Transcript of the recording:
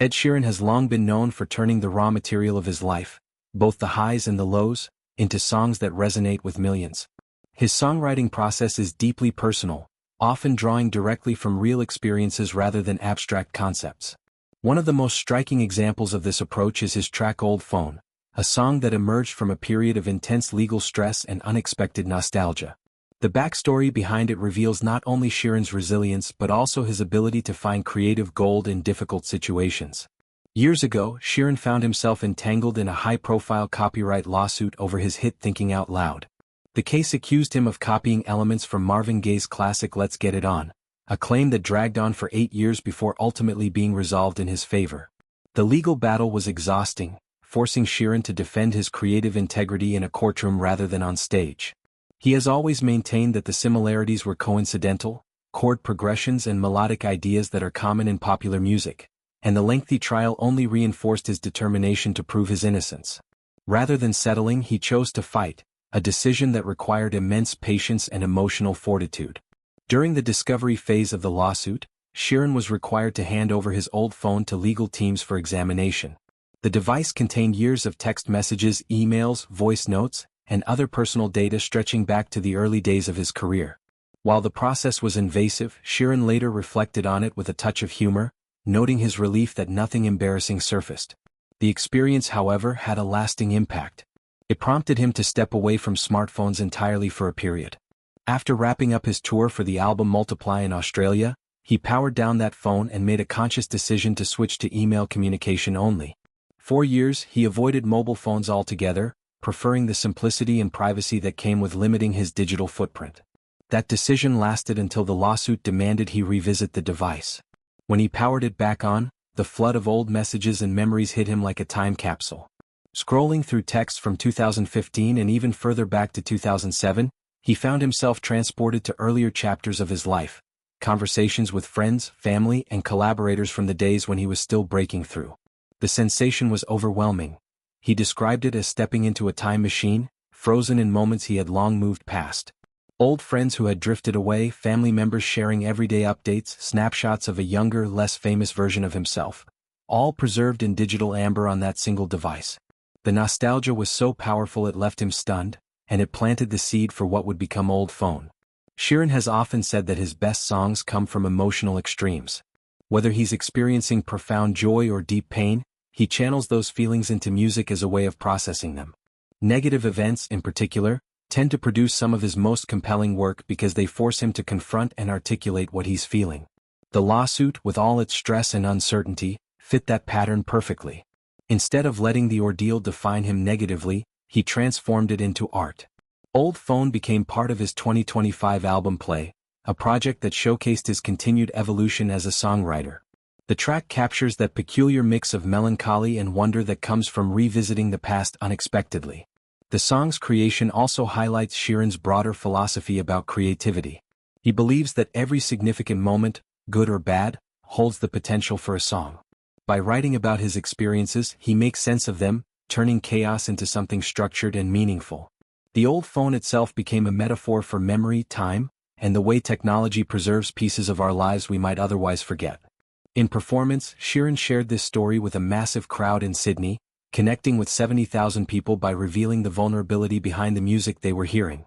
Ed Sheeran has long been known for turning the raw material of his life, both the highs and the lows, into songs that resonate with millions. His songwriting process is deeply personal, often drawing directly from real experiences rather than abstract concepts. One of the most striking examples of this approach is his track Old Phone, a song that emerged from a period of intense legal stress and unexpected nostalgia. The backstory behind it reveals not only Sheeran's resilience but also his ability to find creative gold in difficult situations. Years ago, Sheeran found himself entangled in a high-profile copyright lawsuit over his hit Thinking Out Loud. The case accused him of copying elements from Marvin Gaye's classic Let's Get It On, a claim that dragged on for 8 years before ultimately being resolved in his favor. The legal battle was exhausting, forcing Sheeran to defend his creative integrity in a courtroom rather than on stage. He has always maintained that the similarities were coincidental, chord progressions and melodic ideas that are common in popular music, and the lengthy trial only reinforced his determination to prove his innocence. Rather than settling, he chose to fight, a decision that required immense patience and emotional fortitude. During the discovery phase of the lawsuit, Sheeran was required to hand over his old phone to legal teams for examination. The device contained years of text messages, emails, voice notes, and other personal data stretching back to the early days of his career. While the process was invasive, Sheeran later reflected on it with a touch of humor, noting his relief that nothing embarrassing surfaced. The experience, however, had a lasting impact. It prompted him to step away from smartphones entirely for a period. After wrapping up his tour for the album Multiply in Australia, he powered down that phone and made a conscious decision to switch to email communication only. For years, he avoided mobile phones altogether, preferring the simplicity and privacy that came with limiting his digital footprint. That decision lasted until the lawsuit demanded he revisit the device. When he powered it back on, the flood of old messages and memories hit him like a time capsule. Scrolling through texts from 2015 and even further back to 2007, he found himself transported to earlier chapters of his life, conversations with friends, family, and collaborators from the days when he was still breaking through. The sensation was overwhelming. He described it as stepping into a time machine, frozen in moments he had long moved past. Old friends who had drifted away, family members sharing everyday updates, snapshots of a younger, less famous version of himself, all preserved in digital amber on that single device. The nostalgia was so powerful it left him stunned, and it planted the seed for what would become Old Phone. Sheeran has often said that his best songs come from emotional extremes. Whether he's experiencing profound joy or deep pain, he channels those feelings into music as a way of processing them. Negative events, in particular, tend to produce some of his most compelling work because they force him to confront and articulate what he's feeling. The lawsuit, with all its stress and uncertainty, fit that pattern perfectly. Instead of letting the ordeal define him negatively, he transformed it into art. Old Phone became part of his 2025 album Play, a project that showcased his continued evolution as a songwriter. The track captures that peculiar mix of melancholy and wonder that comes from revisiting the past unexpectedly. The song's creation also highlights Sheeran's broader philosophy about creativity. He believes that every significant moment, good or bad, holds the potential for a song. By writing about his experiences, he makes sense of them, turning chaos into something structured and meaningful. The Old Phone itself became a metaphor for memory, time, and the way technology preserves pieces of our lives we might otherwise forget. In performance, Sheeran shared this story with a massive crowd in Sydney, connecting with 70,000 people by revealing the vulnerability behind the music they were hearing.